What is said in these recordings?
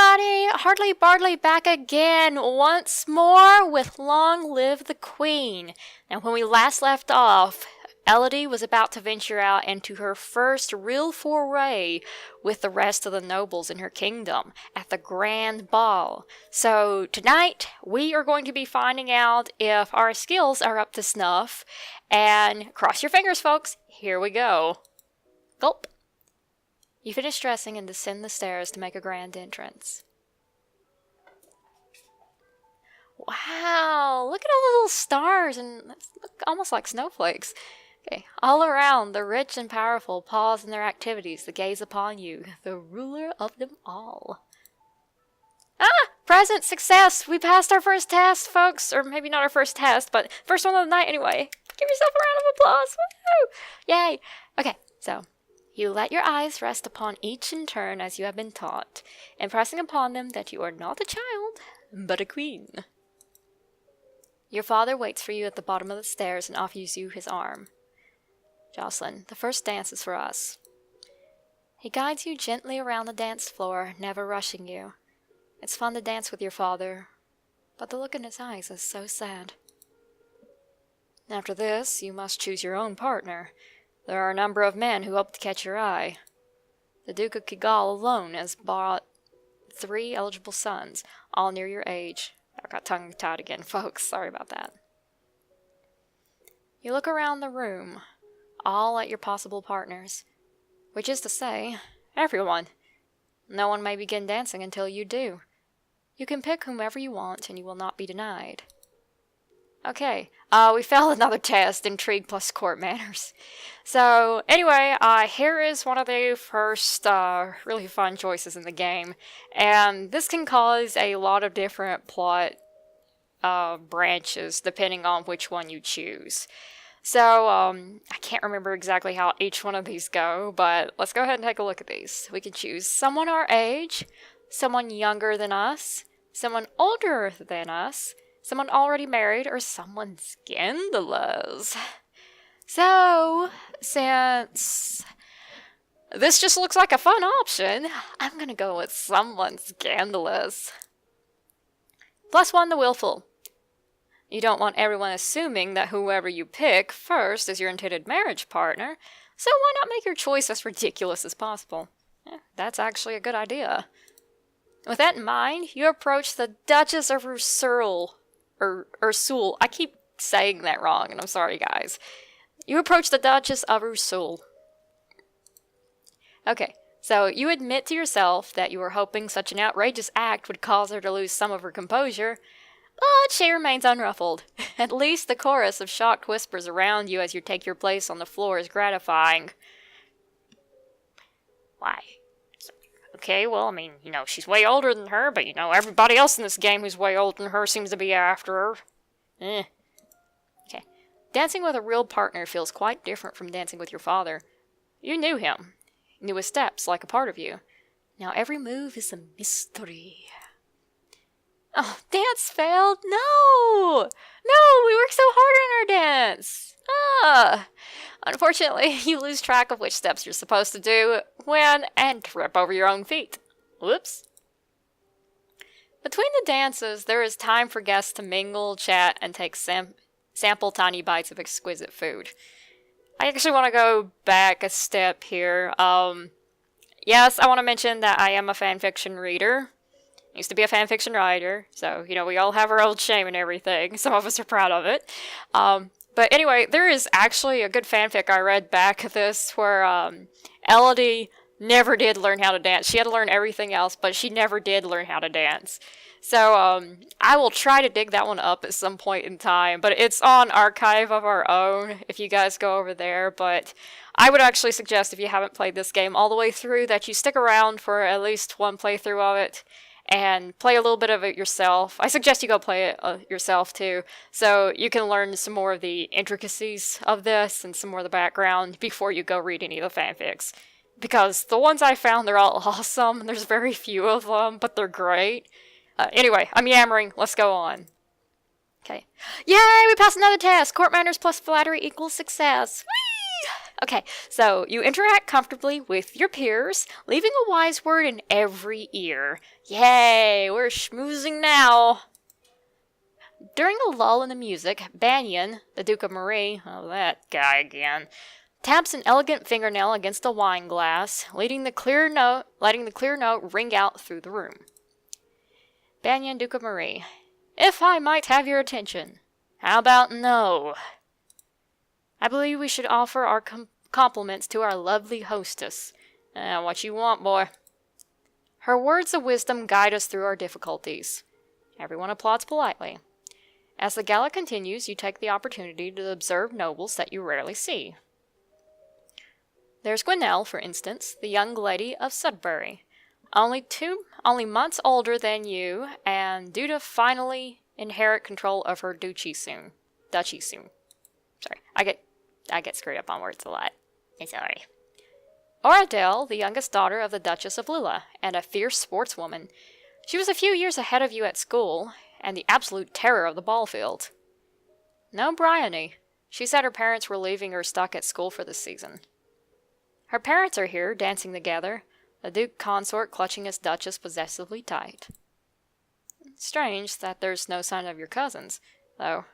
everybody! Hardly Bardley back again once more with Long Live the Queen. Now, when we last left off, Elodie was about to venture out into her first real foray with the rest of the nobles in her kingdom at the Grand Ball. So tonight, we are going to be finding out if our skills are up to snuff. And cross your fingers, folks. Here we go. Gulp. You finish dressing and descend the stairs to make a grand entrance. Wow, look at all the little stars and look almost like snowflakes. Okay, all around, the rich and powerful pause in their activities to gaze upon you, the ruler of them all. Ah! Present success! We passed our first test, folks. Or maybe not our first test, but first one of the night anyway. Give yourself a round of applause. Woo! Yay! Okay, so you let your eyes rest upon each in turn as you have been taught, impressing upon them that you are not a child, but a queen. Your father waits for you at the bottom of the stairs and offers you his arm. Jocelyn, the first dance is for us. He guides you gently around the dance floor, never rushing you. It's fun to dance with your father, but the look in his eyes is so sad. After this, you must choose your own partner. There are a number of men who hope to catch your eye. The Duke of Kigal alone has brought 3 eligible sons, all near your age. I got tongue-tied again, folks. Sorry about that. You look around the room, all at your possible partners, which is to say, everyone. No one may begin dancing until you do. You can pick whomever you want, and you will not be denied. Okay, we failed another test, intrigue plus court manners. So, anyway, here is one of the first really fun choices in the game. And this can cause a lot of different plot branches, depending on which one you choose. So, I can't remember exactly how each one of these go, but let's go ahead and take a look at these. We can choose someone our age, someone younger than us, someone older than us, someone already married, or someone scandalous. So, since this just looks like a fun option, I'm gonna go with someone scandalous. +1 to willful. You don't want everyone assuming that whoever you pick first is your intended marriage partner, so why not make your choice as ridiculous as possible? That's actually a good idea. With that in mind, you approach the Duchess of Ursul. I keep saying that wrong, and I'm sorry, guys. You approach the Duchess of Ursul. Okay, so you admit to yourself that you were hoping such an outrageous act would cause her to lose some of her composure, but she remains unruffled. At least the chorus of shocked whispers around you as you take your place on the floor is gratifying. Why? Okay, well, I mean, she's way older than her, but, everybody else in this game who's way older than her seems to be after her. Okay. Dancing with a real partner feels quite different from dancing with your father. You knew him. Knew his steps like a part of you. Now every move is a mystery. Oh, dance failed? No! No, we worked so hard on our dance. Unfortunately, you lose track of which steps you're supposed to do and trip over your own feet. Whoops. Between the dances, there is time for guests to mingle, chat, and take sample tiny bites of exquisite food. I actually want to go back a step here. Yes, I want to mention that I am a fanfiction reader. I used to be a fanfiction writer, so, we all have our old shame and everything. Some of us are proud of it. But anyway, there is actually a good fanfic I read back at this where Elodie never did learn how to dance. She had to learn everything else, but she never did learn how to dance. So I will try to dig that one up at some point in time, but it's on Archive of Our Own if you guys go over there. But I would actually suggest, if you haven't played this game all the way through, that you stick around for at least one playthrough of it and play a little bit of it yourself. I suggest you go play it yourself too, so you can learn some more of the intricacies of this and some more of the background before you go read any of the fanfics. Because the ones I found, they're all awesome. There's very few of them, but they're great. Anyway, I'm yammering. Let's go on. Okay. Yay! We passed another test! Court manners plus flattery equals success! Whee! Okay, so you interact comfortably with your peers, leaving a wise word in every ear. Yay, we're schmoozing now. During a lull in the music, Banyan, the Duke of Marie, oh that guy again, taps an elegant fingernail against a wine glass, letting the clear note ring out through the room. Banyan, Duke of Marie, if I might have your attention. How about no? I believe we should offer our compliments to our lovely hostess. What you want, boy? Her words of wisdom guide us through our difficulties. Everyone applauds politely. As the gala continues, you take the opportunity to observe nobles that you rarely see. There's Gwenelle, for instance, the young lady of Sudbury. Only months older than you, and due to finally inherit control of her duchy soon. Sorry, I get screwed up on words a lot. I'm sorry. Or Adele, the youngest daughter of the Duchess of Lilla, and a fierce sportswoman. She was a few years ahead of you at school, and the absolute terror of the ball field. No Bryony. She said her parents were leaving her stuck at school for this season. Her parents are here, dancing together, the Duke consort clutching his Duchess possessively tight. Strange that there's no sign of your cousins, though.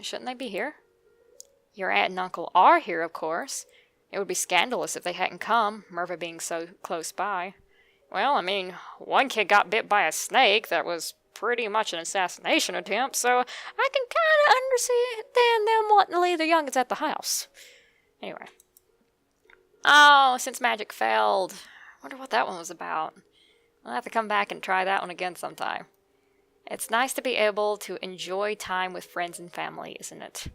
Shouldn't they be here? Your aunt and uncle are here, of course. It would be scandalous if they hadn't come, Merva being so close by. Well, I mean, one kid got bit by a snake that was pretty much an assassination attempt, so I can kind of understand them wanting to leave their youngins at the house. Anyway. Oh, since magic failed. Wonder what that one was about. I'll have to come back and try that one again sometime. It's nice to be able to enjoy time with friends and family, isn't it?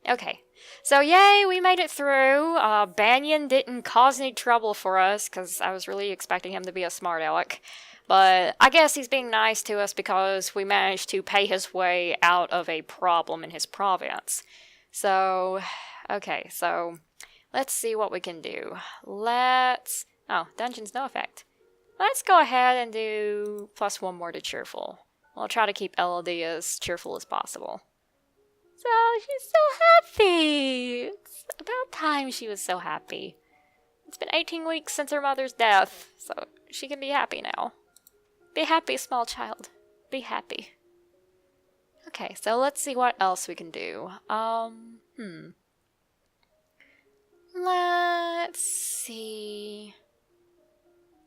Okay, so yay, we made it through. Banyan didn't cause any trouble for us, because I was really expecting him to be a smart aleck. But I guess he's being nice to us because we managed to pay his way out of a problem in his province. So, okay, so let's see what we can do. Oh, dungeon's no effect. Let's go ahead and do +1 more to cheerful. We'll try to keep Elodie as cheerful as possible. So, she's so happy! It's about time she was so happy. It's been 18 weeks since her mother's death, so she can be happy now. Be happy, small child. Be happy. Okay, so let's see what else we can do. Let's see.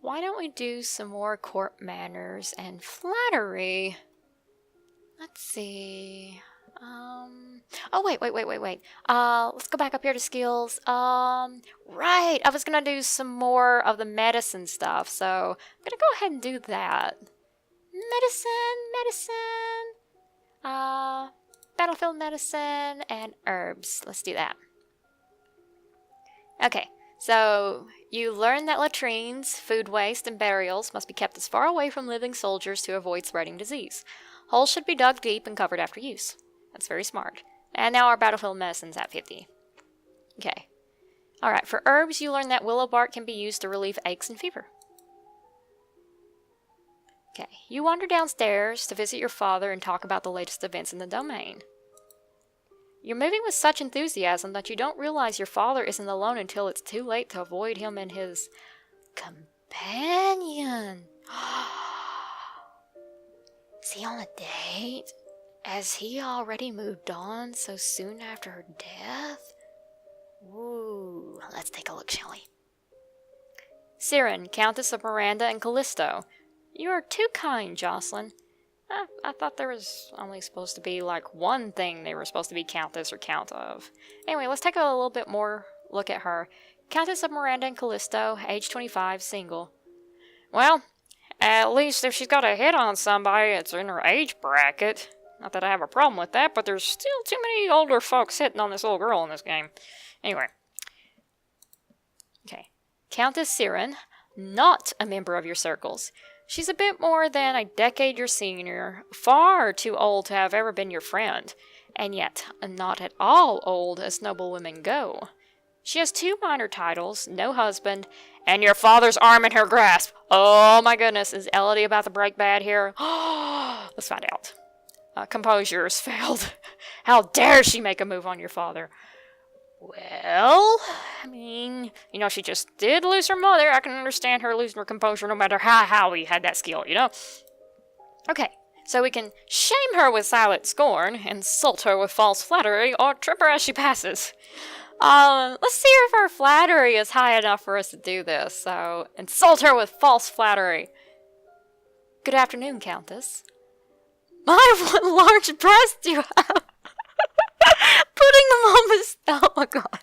Why don't we do some more court manners and flattery? Let's see. Oh, wait. Let's go back up here to skills. Right. I was gonna do some more of the medicine stuff, so I'm gonna go ahead and do that. Medicine. Battlefield medicine and herbs. Let's do that. Okay. So, you learn that latrines, food waste, and burials must be kept as far away from living soldiers to avoid spreading disease. Holes should be dug deep and covered after use. That's very smart. And now our battlefield medicine's at 50. Okay. Alright, for herbs, you learn that willow bark can be used to relieve aches and fever. Okay, you wander downstairs to visit your father and talk about the latest events in the domain. You're moving with such enthusiasm that you don't realize your father isn't alone until it's too late to avoid him and his companion. Is he on a date? Has he already moved on so soon after her death? Ooh, let's take a look, shall we? Siren, Countess of Miranda and Callisto. You are too kind, Jocelyn. I thought there was only supposed to be like one thing they were supposed to be Countess or Count of. Anyway, let's take a little bit more look at her. Countess of Miranda and Callisto, age 25, single. Well, at least if she's got a hit on somebody, it's in her age bracket. Not that I have a problem with that, but there's still too many older folks hitting on this little girl in this game. Anyway. Okay. Countess Siren, not a member of your circles. She's a bit more than a decade your senior, far too old to have ever been your friend, and yet not at all old as noble women go. She has 2 minor titles, no husband, and your father's arm in her grasp. Oh my goodness, is Elodie about to break bad here? Let's find out. Composure has failed. How dare she make a move on your father? Well, I mean, you know, she just did lose her mother. I can understand her losing her composure no matter how we had that skill, you know? Okay, so we can shame her with silent scorn, insult her with false flattery, or trip her as she passes. Let's see if our flattery is high enough for us to do this. So, insult her with false flattery. Good afternoon, Countess. My, what large breasts you have! Putting them on this. Oh my god.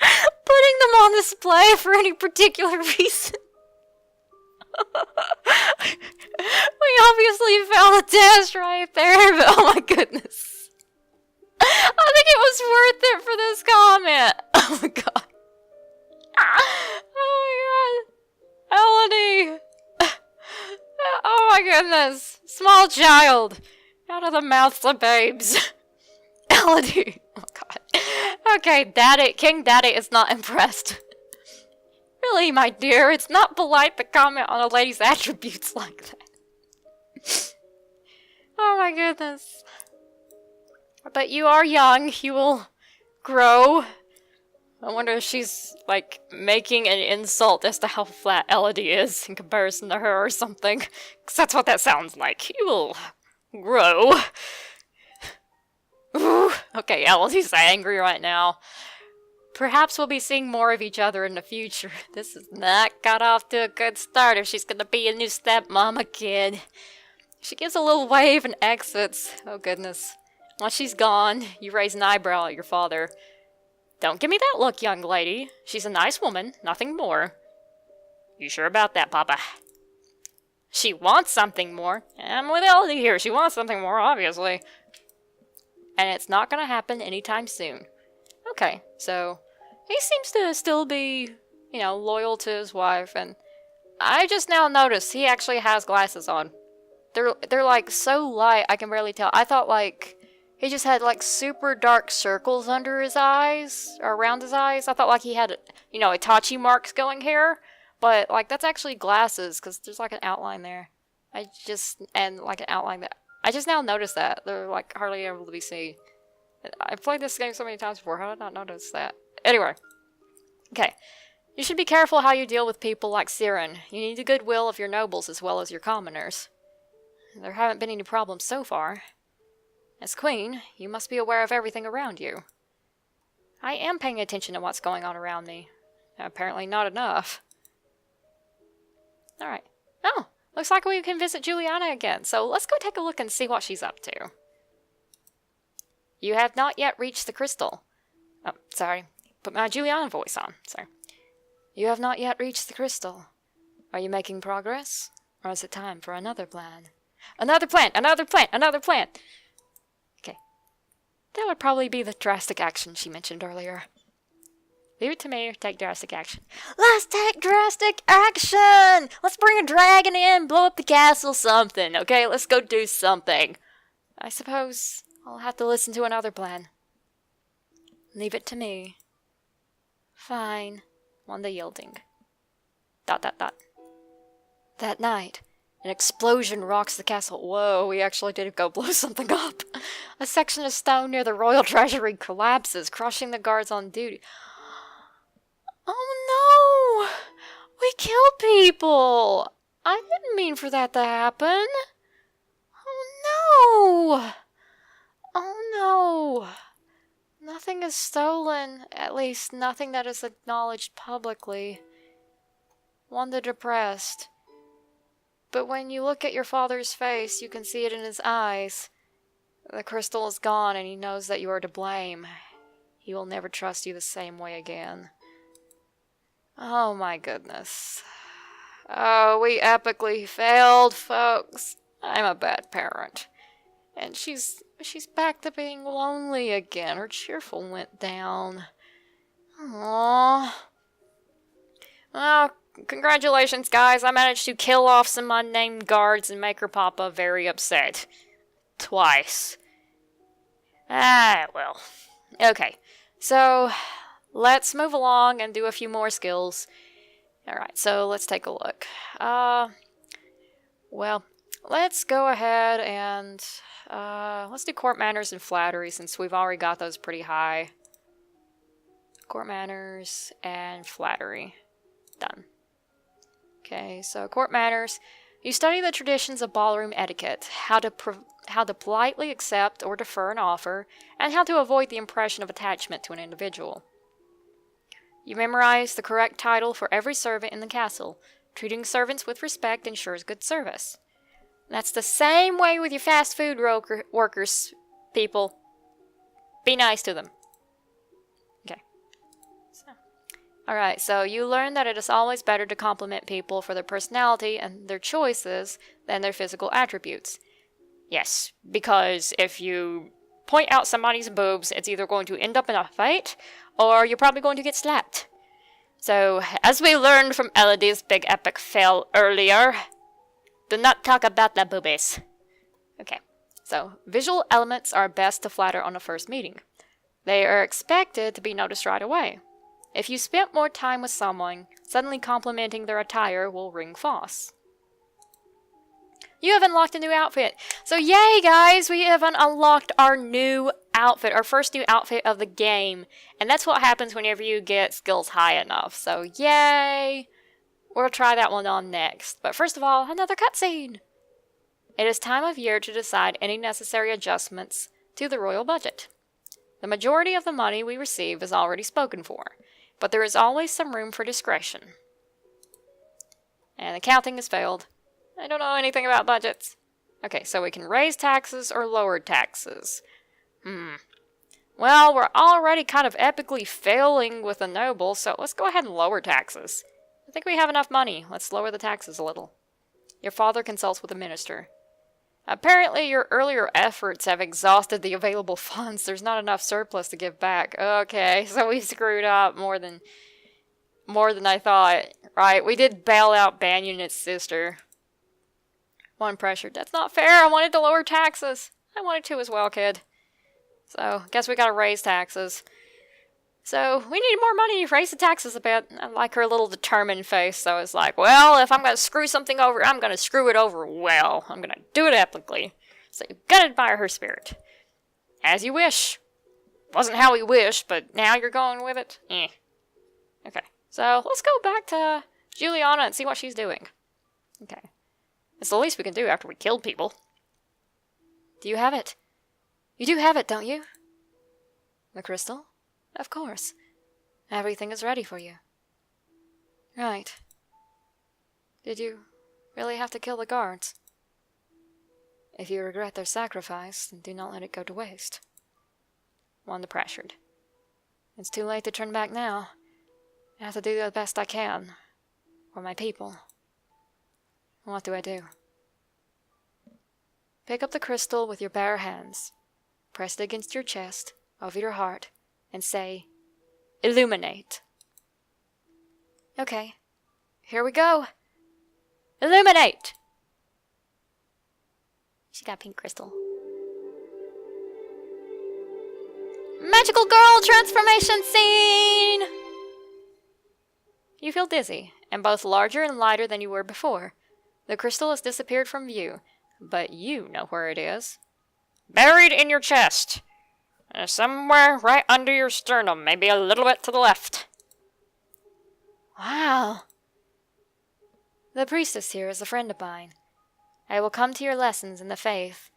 Putting them on display for any particular reason. We obviously failed a test right there, but oh my goodness. I think it was worth it for this comment. Oh my god. Oh my god. Elodie. Oh my goodness. Small child. Out of the mouths of babes. Elodie. Oh god. Okay, Daddy. King Daddy is not impressed. Really, my dear, it's not polite to comment on a lady's attributes like that. Oh my goodness. But you are young. You will grow. I wonder if she's, like, making an insult as to how flat Elodie is in comparison to her or something. Because that's what that sounds like. You will grow. Ooh. Okay, Elodie's angry right now. Perhaps we'll be seeing more of each other in the future. This has not got off to a good start if she's gonna be a new stepmama kid. She gives a little wave and exits. Oh goodness. Once she's gone, you raise an eyebrow at your father. Don't give me that look, young lady. She's a nice woman, nothing more. You sure about that, Papa? She wants something more. I'm with Elodie here. She wants something more, obviously. And it's not gonna happen anytime soon. Okay, so he seems to still be, you know, loyal to his wife, and I just now noticed he actually has glasses on. They're like so light I can barely tell. I thought like he just had like super dark circles under his eyes or around his eyes. I thought like he had, you know, Itachi marks going here, but like that's actually glasses because there's like an outline there. I just now noticed that they're like hardly able to be seen. I've played this game so many times before. How did I not notice that? Anyway. Okay. You should be careful how you deal with people like Siren. You need the goodwill of your nobles as well as your commoners. There haven't been any problems so far. As queen, you must be aware of everything around you. I am paying attention to what's going on around me. Apparently not enough. Alright. Oh, looks like we can visit Juliana again, so let's go take a look and see what she's up to. You have not yet reached the crystal. Oh, sorry. Put my Juliana voice on. Sorry. You have not yet reached the crystal. Are you making progress? Or is it time for another plan? Another plant! Another plant! Another plant! Okay. That would probably be the drastic action she mentioned earlier. Leave it to me or take drastic action. Let's take drastic action! Let's bring a dragon in, blow up the castle, something. Okay, let's go do something. I suppose I'll have to listen to another plan. Leave it to me. Fine. Wanda yielding. ... That night, an explosion rocks the castle. Whoa, we actually did go blow something up. A section of stone near the royal treasury collapses, crushing the guards on duty. Oh no! We killed people! I didn't mean for that to happen. Oh no! Oh no! Nothing is stolen, at least nothing that is acknowledged publicly. Wanda depressed. But when you look at your father's face, you can see it in his eyes. The crystal is gone and he knows that you are to blame. He will never trust you the same way again. Oh my goodness. Oh, we epically failed, folks. I'm a bad parent. And she's back to being lonely again. Her cheerful went down. Aww. Well, congratulations, guys. I managed to kill off some unnamed guards and make her papa very upset. Twice. Ah, well. Okay. So, let's move along and do a few more skills. Alright, so let's take a look. Well, let's go ahead and let's do court manners and flattery since we've already got those pretty high. Court manners and flattery. Done. Okay, so court manners. You study the traditions of ballroom etiquette, how to politely accept or defer an offer, and how to avoid the impression of attachment to an individual. You memorize the correct title for every servant in the castle. Treating servants with respect ensures good service. That's the same way with your fast food workers, people. Be nice to them. Okay. Alright, so you learn that it is always better to compliment people for their personality and their choices than their physical attributes. Yes, because if you point out somebody's boobs, it's either going to end up in a fight, or you're probably going to get slapped. So, as we learned from Elodie's big epic fail earlier, do not talk about the boobies. Okay, so visual elements are best to flatter on the first meeting. They are expected to be noticed right away. If you spent more time with someone, suddenly complimenting their attire will ring false. You have unlocked a new outfit. So yay guys, we have unlocked our new outfit, our first new outfit of the game. And that's what happens whenever you get skills high enough. So yay! We'll try that one on next. But first of all, another cutscene! It is time of year to decide any necessary adjustments to the royal budget. The majority of the money we receive is already spoken for, but there is always some room for discretion. And the counting has failed. I don't know anything about budgets. Okay, so we can raise taxes or lower taxes. Well, we're already kind of epically failing with the noble, so let's go ahead and lower taxes. I think we have enough money. Let's lower the taxes a little. Your father consults with the minister. Apparently, your earlier efforts have exhausted the available funds. There's not enough surplus to give back. Okay, so we screwed up more than I thought. Right, we did bail out Banyan and its sister. One pressured. That's not fair. I wanted to lower taxes. I wanted to as well, kid. So, guess we gotta raise taxes. So, we need more money. Raise the taxes a bit. I like her little determined face. So it's like, well, if I'm gonna screw something over, I'm gonna screw it over well. I'm gonna do it epically. So you gotta admire her spirit. As you wish. Wasn't how we wished, but now you're going with it? Okay. So, let's go back to Juliana and see what she's doing. Okay. It's the least we can do after we killed people. Do you have it? You do have it, don't you? The crystal? Of course. Everything is ready for you. Right. Did you really have to kill the guards? If you regret their sacrifice, then do not let it go to waste. Wanda pressured. It's too late to turn back now. I have to do the best I can. For my people. What do I do? Pick up the crystal with your bare hands. Press it against your chest, over your heart, and say, Illuminate. Okay, here we go. Illuminate! She got pink crystal. Magical girl transformation scene! You feel dizzy, and both larger and lighter than you were before. The crystal has disappeared from view, but you know where it is. Buried in your chest. Somewhere right under your sternum, maybe a little bit to the left. Wow. The priestess here is a friend of mine. I will come to your lessons in the faith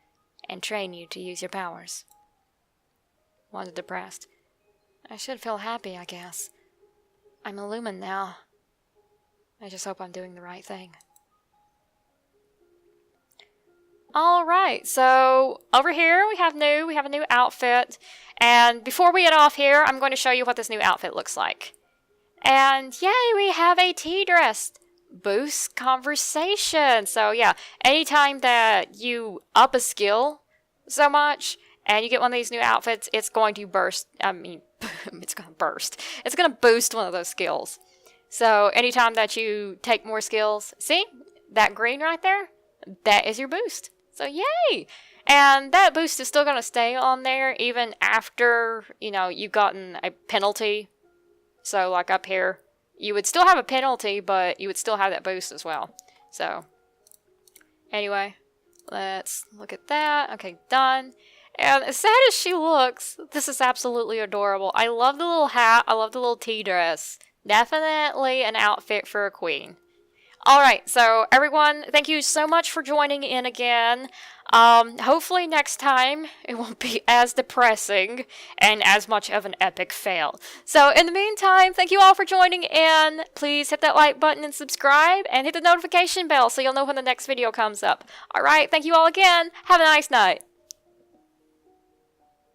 and train you to use your powers. Wanda depressed. I should feel happy, I guess. I'm a Lumen now. I just hope I'm doing the right thing. Alright, so over here we have a new outfit. And before we get off here, I'm going to show you what this new outfit looks like. And yay, we have a tea dress. Boost conversation. So yeah, anytime that you up a skill so much and you get one of these new outfits, it's going to burst. It's going to burst. It's going to boost one of those skills. So anytime that you take more skills, see that green right there? That is your boost. So yay! And that boost is still going to stay on there even after, you've gotten a penalty. So like up here, you would still have a penalty, but you would still have that boost as well. So anyway, let's look at that. Okay, done. And as sad as she looks, this is absolutely adorable. I love the little hat. I love the little tea dress. Definitely an outfit for a queen. Alright, so everyone, thank you so much for joining in again. Hopefully next time it won't be as depressing and as much of an epic fail. So in the meantime, thank you all for joining in. Please hit that like button and subscribe, and hit the notification bell so you'll know when the next video comes up. Alright, thank you all again. Have a nice night.